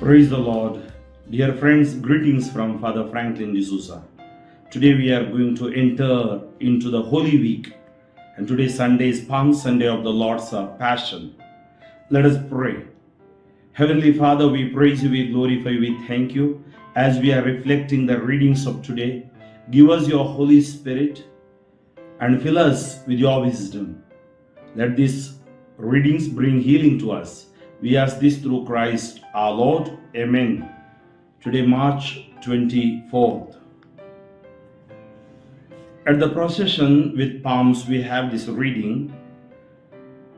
Praise the Lord. Dear friends, greetings from Father Franklin D'Souza. Today we are going to enter into the Holy Week, and today Sunday is Palm Sunday of the Lord's Passion. Let us pray. Heavenly Father, we praise you, we glorify you, we thank you. As we are reflecting the readings of today, give us your Holy Spirit and fill us with your wisdom. Let these readings bring healing to us. We ask this through Christ our Lord. Amen. Today, March 24th. At the procession with palms, we have this reading.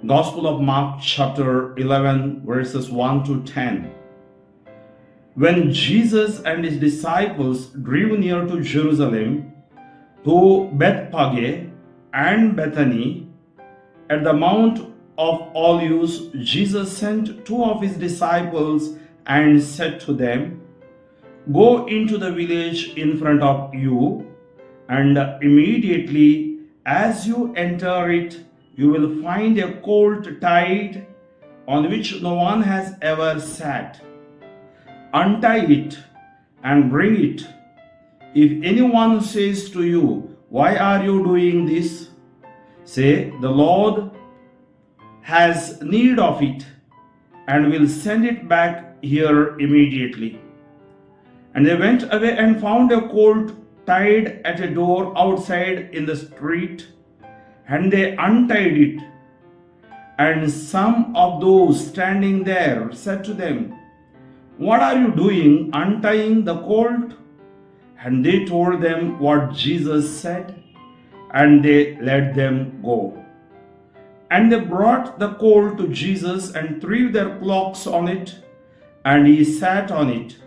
Gospel of Mark chapter 11 verses 1 to 10. When Jesus and his disciples drew near to Jerusalem, to Bethphage and Bethany, at the Mount of Olives, Jesus sent two of his disciples and said to them, "Go into the village in front of you, and immediately as you enter it, you will find a colt tied on which no one has ever sat. Untie it and bring it. If anyone says to you, 'Why are you doing this?' say, 'The Lord has need of it, and will send it back here immediately.' And they went away and found a colt tied at a door outside in the street, and they untied it. And some of those standing there said to them, 'What are you doing untying the colt?' And they told them what Jesus said, and they let them go. And they brought the colt to Jesus and threw their cloaks on it, and he sat on it.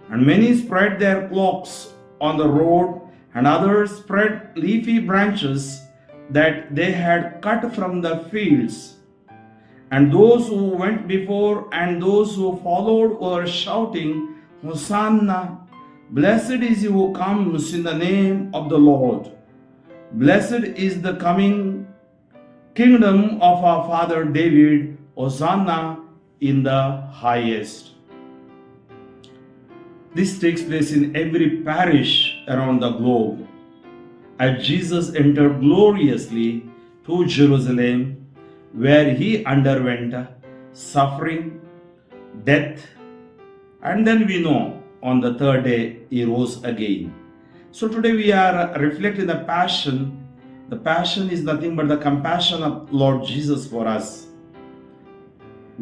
And many spread their cloaks on the road, and others spread leafy branches that they had cut from the fields. And those who went before and those who followed were shouting, 'Hosanna! Blessed is he who comes in the name of the Lord. Blessed is the coming kingdom of our father David. Hosanna in the highest.'" This takes place in every parish around the globe. As Jesus entered gloriously to Jerusalem, where he underwent suffering, death, and then we know on the third day he rose again. So today we are reflecting the Passion. The Passion is nothing but the compassion of Lord Jesus for us,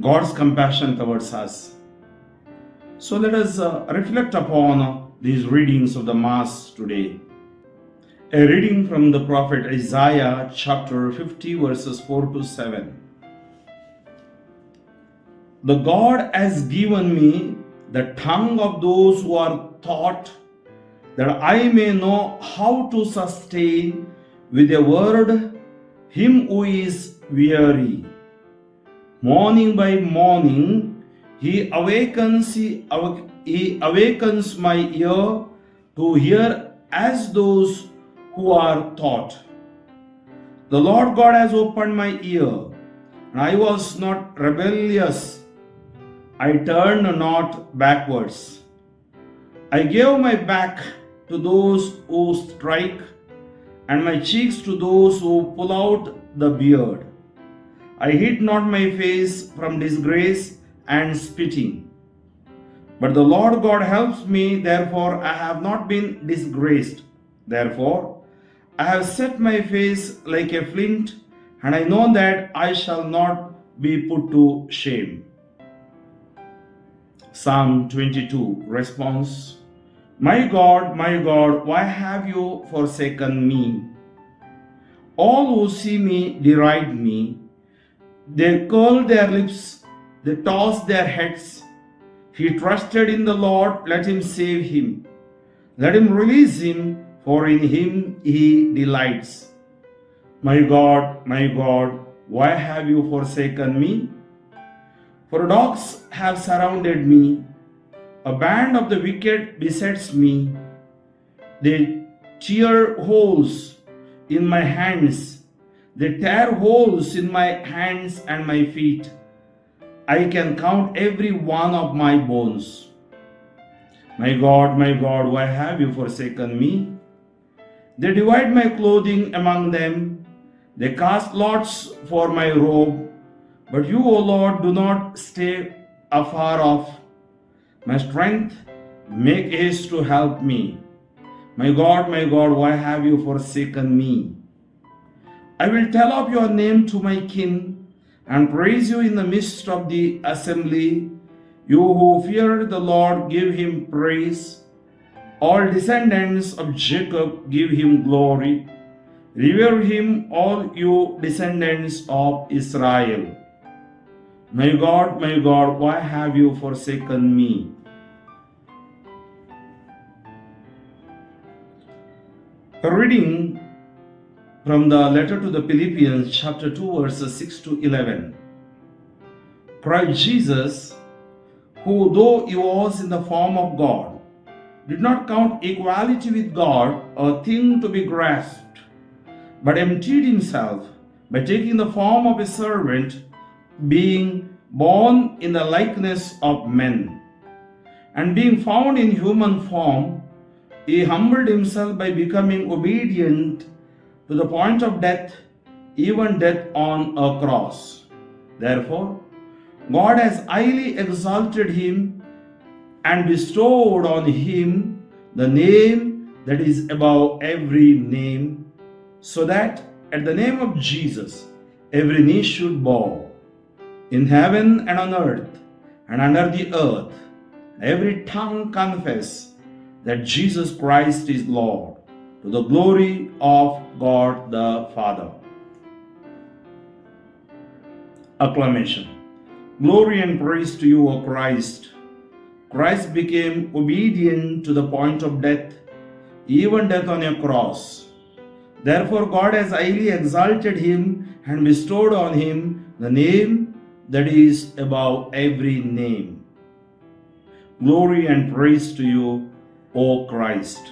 God's compassion towards us. So let us reflect upon these readings of the Mass today. A reading from the prophet Isaiah chapter 50 verses 4 to 7. "The God has given me the tongue of those who are taught, that I may know how to sustain with a word him who is weary. Morning by morning he awakens my ear to hear as those who are taught. The Lord God has opened my ear, and I was not rebellious. I turned not backwards. I gave my back to those who strike, and my cheeks to those who pull out the beard. I hid not my face from disgrace and spitting. But the Lord God helps me, therefore I have not been disgraced. Therefore I have set my face like a flint, and I know that I shall not be put to shame." Psalm 22 response: my God, why have you forsaken me? All who see me deride me. They curl their lips, they toss their heads. He trusted in the Lord, let him save him. Let him release him, for in him he delights. My God, why have you forsaken me? For dogs have surrounded me. A band of the wicked besets me. They tear holes in my hands. They tear holes in my hands and my feet. I can count every one of my bones. My God, why have you forsaken me? They divide my clothing among them. They cast lots for my robe. But you, O Lord, do not stay afar off. My strength, make haste to help me. My God, why have you forsaken me? I will tell of your name to my kin and praise you in the midst of the assembly. You who fear the Lord, give him praise. All descendants of Jacob, give him glory. Revere him, all you descendants of Israel. My God, why have you forsaken me? A reading from the letter to the Philippians, chapter 2, verses 6 to 11. Christ Jesus, who though he was in the form of God, did not count equality with God a thing to be grasped, but emptied himself by taking the form of a servant, being born in the likeness of men. And being found in human form, he humbled himself by becoming obedient to the point of death, even death on a cross. Therefore, God has highly exalted him and bestowed on him the name that is above every name, so that at the name of Jesus every knee should bow, in heaven and on earth and under the earth, every tongue confess that Jesus Christ is Lord, to the glory of God the Father. Acclamation. Glory and praise to you, O Christ. Christ became obedient to the point of death, even death on a cross. Therefore, God has highly exalted him and bestowed on him the name that is above every name. Glory and praise to you, O Christ.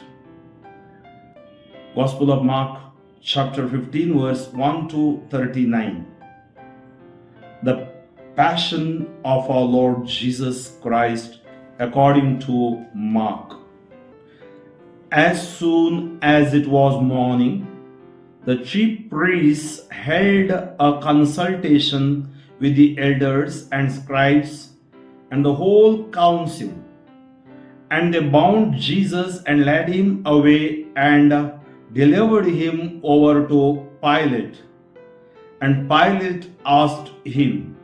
Gospel of Mark, chapter 15, verse 1 to 39. The Passion of our Lord Jesus Christ according to Mark. As soon as it was morning, the chief priests held a consultation with the elders and scribes and the whole council. And they bound Jesus and led him away and delivered him over to Pilate. And Pilate asked him,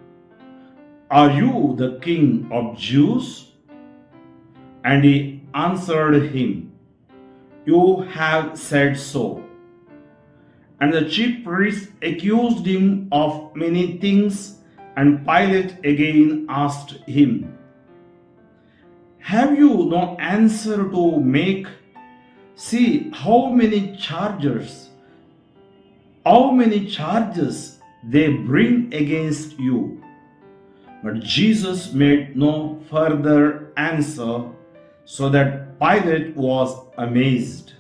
"Are you the king of Jews?" And he answered him, "You have said so." And the chief priests accused him of many things, and Pilate again asked him, "Have you no answer to make? See how many charges they bring against you." But Jesus made no further answer, so that Pilate was amazed.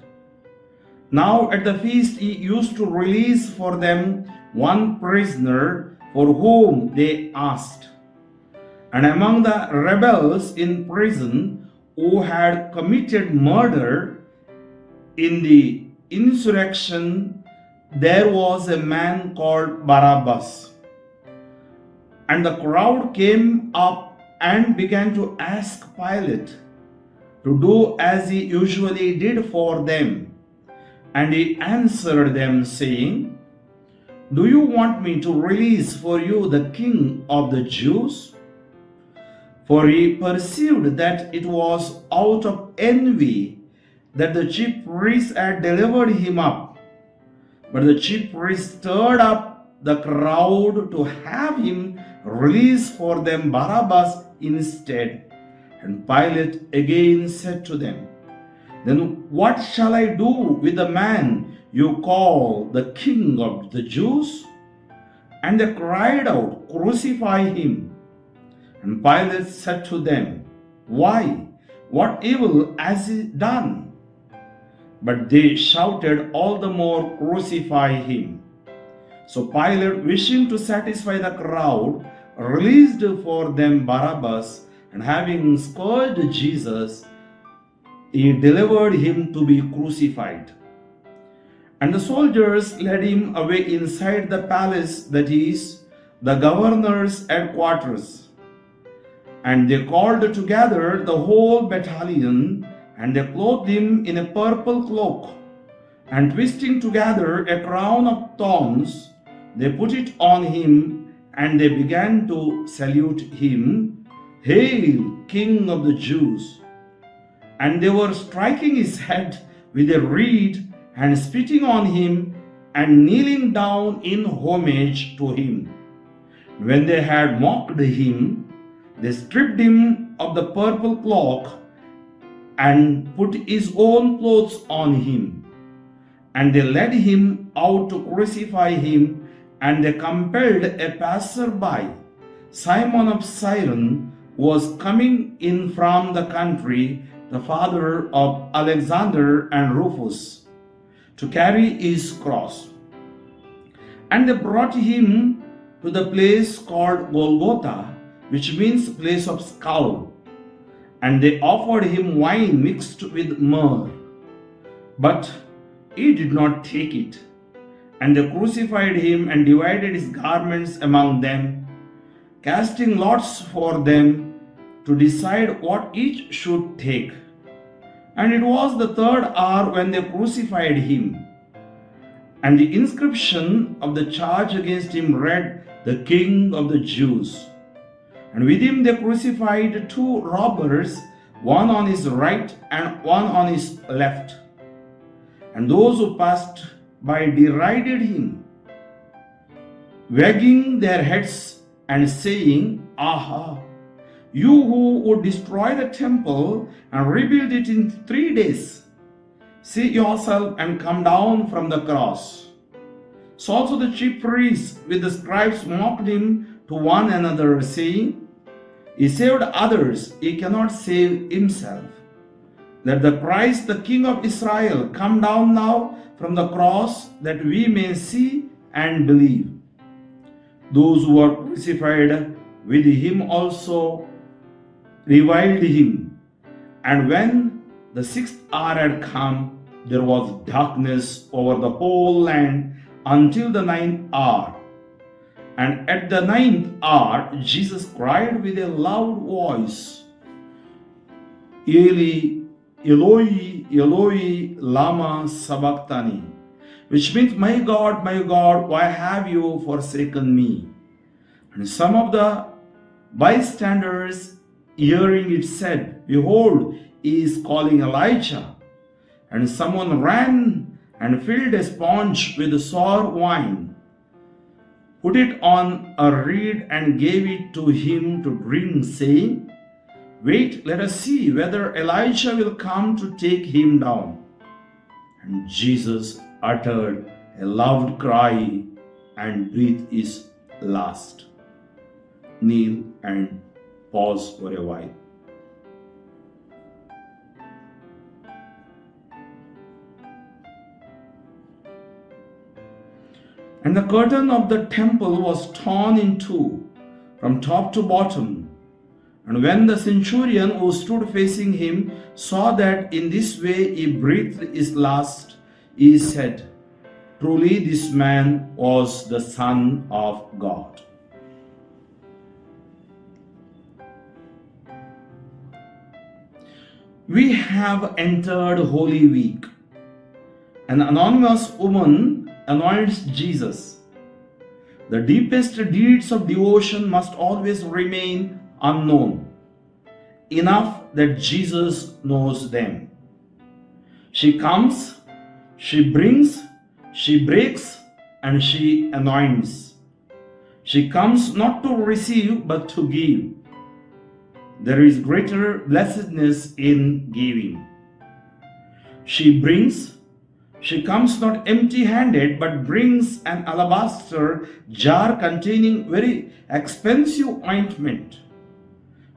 Now at the feast he used to release for them one prisoner for whom they asked. And among the rebels in prison who had committed murder in the insurrection, there was a man called Barabbas. And the crowd came up and began to ask Pilate to do as he usually did for them. And he answered them, saying, "Do you want me to release for you the king of the Jews?" For he perceived that it was out of envy that the chief priests had delivered him up. But the chief priests stirred up the crowd to have him release for them Barabbas instead. And Pilate again said to them, "Then what shall I do with the man you call the king of the Jews?" And they cried out, "Crucify him." And Pilate said to them, "Why? What evil has he done?" But they shouted all the more, "Crucify him." So Pilate, wishing to satisfy the crowd, released for them Barabbas, and having scourged Jesus, he delivered him to be crucified. And the soldiers led him away inside the palace, that is, the governor's headquarters. And they called together the whole battalion, and they clothed him in a purple cloak, and twisting together a crown of thorns, they put it on him, and they began to salute him, "Hail, King of the Jews!" And they were striking his head with a reed, and spitting on him, and kneeling down in homage to him. When they had mocked him, they stripped him of the purple cloak, and put his own clothes on him. And they led him out to crucify him, and they compelled a passerby, Simon of Cyrene, who was coming in from the country, the father of Alexander and Rufus, to carry his cross. And they brought him to the place called Golgotha, which means place of skull. And they offered him wine mixed with myrrh, but he did not take it. And they crucified him and divided his garments among them, casting lots for them to decide what each should take. And it was the third hour when they crucified him. And the inscription of the charge against him read, "The King of the Jews." And with him they crucified two robbers, one on his right and one on his left. And those who passed by derided him, wagging their heads and saying, "Aha! You who would destroy the temple and rebuild it in 3 days, see yourself and come down from the cross." So also the chief priests with the scribes mocked him to one another, saying, "He saved others, he cannot save himself. Let the Christ, the King of Israel, come down now from the cross, that we may see and believe." Those who were crucified with him also reviled him. And when the 6th hour had come, there was darkness over the whole land until the 9th hour. And at the 9th hour, Jesus cried with a loud voice, "Eli, Eloi, Eloi, lama sabachthani," which means, my God, why have you forsaken me?" And some of the bystanders hearing it said, "Behold, he is calling Elijah." And someone ran and filled a sponge with sour wine, put it on a reed, and gave it to him to drink, saying, "Wait, let us see whether Elijah will come to take him down." And Jesus uttered a loud cry and breathed his last. Kneel and pause for a while. And the curtain of the temple was torn in two, from top to bottom. And when the centurion who stood facing him saw that in this way he breathed his last, he said, "Truly this man was the Son of God." We have entered Holy Week. An anonymous woman anoints Jesus. The deepest deeds of devotion must always remain unknown, enough that Jesus knows them. She comes, she brings, she breaks, and she anoints. She comes not to receive but to give. There is greater blessedness in giving. She brings, she comes not empty-handed, but brings an alabaster jar containing very expensive ointment.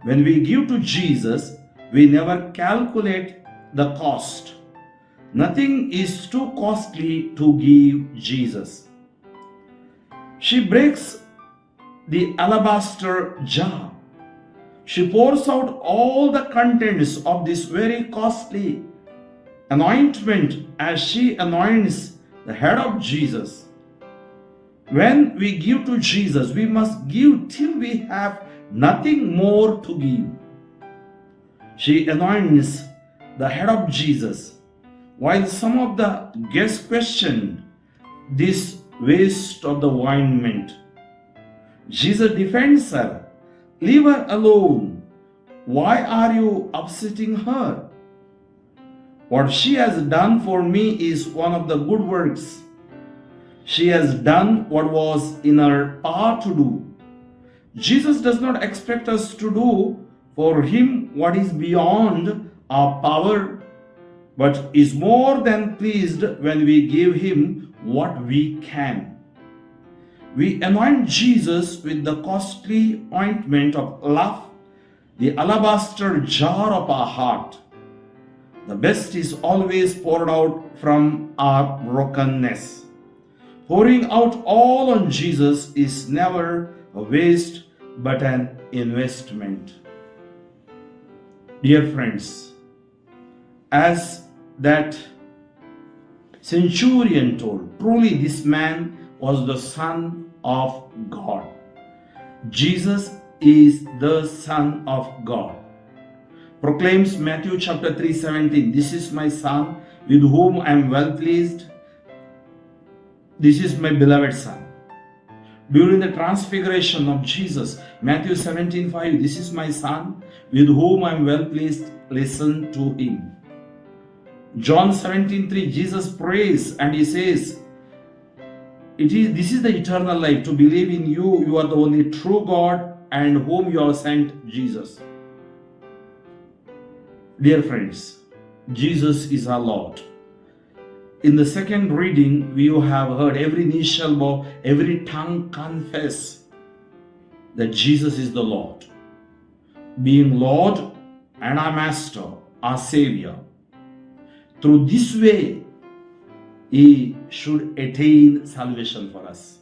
When we give to Jesus, we never calculate the cost. Nothing is too costly to give Jesus. She breaks the alabaster jar. She pours out all the contents of this very costly anointment as she anoints the head of Jesus. When we give to Jesus, we must give till we have nothing more to give. She anoints the head of Jesus, while some of the guests questioned this waste of the ointment. Jesus defends her. Leave her alone. Why are you upsetting her? What she has done for me is one of the good works. She has done what was in her power to do. Jesus does not expect us to do for him what is beyond our power, but is more than pleased when we give him what we can. We anoint Jesus with the costly ointment of love, the alabaster jar of our heart. The best is always poured out from our brokenness. Pouring out all on Jesus is never a waste but an investment. Dear friends, as that centurion told, truly this man was the Son of God. Jesus is the Son of God. Proclaims Matthew chapter 3:17, this is my Son with whom I am well pleased. This is my beloved Son. During the transfiguration of Jesus, Matthew 17:5, this is my Son with whom I am well pleased, listen to him. John 17:3, Jesus prays and he says, this is the eternal life, to believe in you, you are the only true God and whom you have sent, Jesus. Dear friends, Jesus is our Lord. In the second reading, we have heard every knee shall bow, every tongue confess that Jesus is the Lord. Being Lord and our Master, our Savior. Through this way, he should attain salvation for us.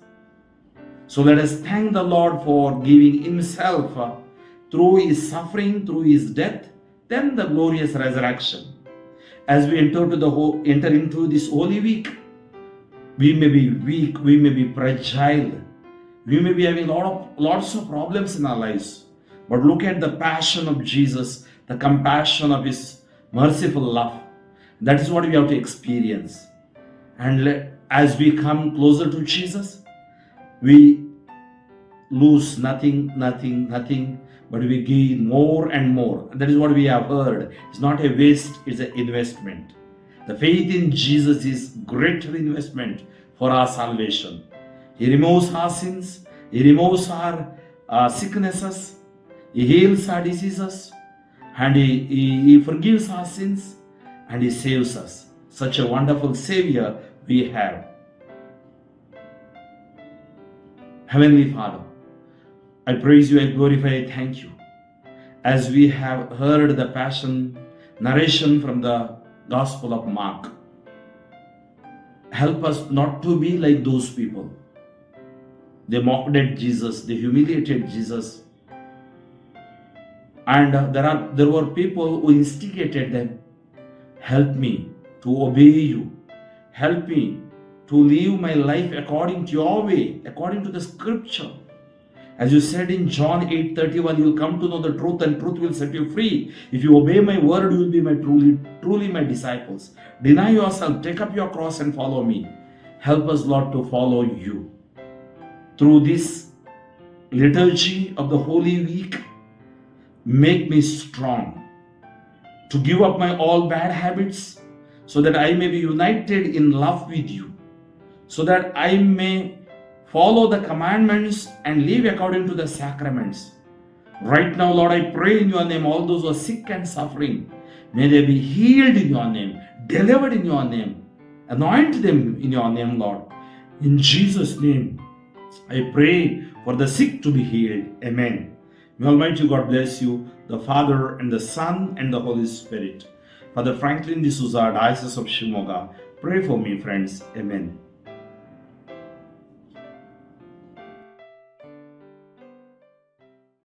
So let us thank the Lord for giving himself through his suffering, through his death, then the glorious resurrection. As we enter into this Holy Week, we may be weak, we may be fragile, we may be having lots of problems in our lives. But look at the passion of Jesus, the compassion of his merciful love. That is what we have to experience. And as we come closer to Jesus, we lose nothing, but we gain more and more. That is what we have heard. It's not a waste, it's an investment. The faith in Jesus is greater investment for our salvation. He removes our sins, he removes our sicknesses, he heals our diseases, and he forgives our sins, and he saves us. Such a wonderful Savior we have. Heavenly Father, I praise you, I glorify, I thank you. As we have heard the passion narration from the Gospel of Mark, help us not to be like those people. They mocked at Jesus, they humiliated Jesus. And there were people who instigated them. Help me to obey you. Help me to live my life according to your way, according to the scripture. As you said in John 8:31, you will come to know the truth and truth will set you free. If you obey my word, you will be truly my disciples. Deny yourself, take up your cross and follow me. Help us, Lord, to follow you. Through this liturgy of the Holy Week, make me strong to give up my all bad habits so that I may be united in love with you, so that I may follow the commandments and live according to the sacraments. Right now, Lord, I pray in your name, all those who are sick and suffering, may they be healed in your name, delivered in your name. Anoint them in your name, Lord. In Jesus' name, I pray for the sick to be healed. Amen. May Almighty God bless you, the Father and the Son and the Holy Spirit. Father Franklin D'Souza, Diocese of Shimoga, pray for me, friends. Amen.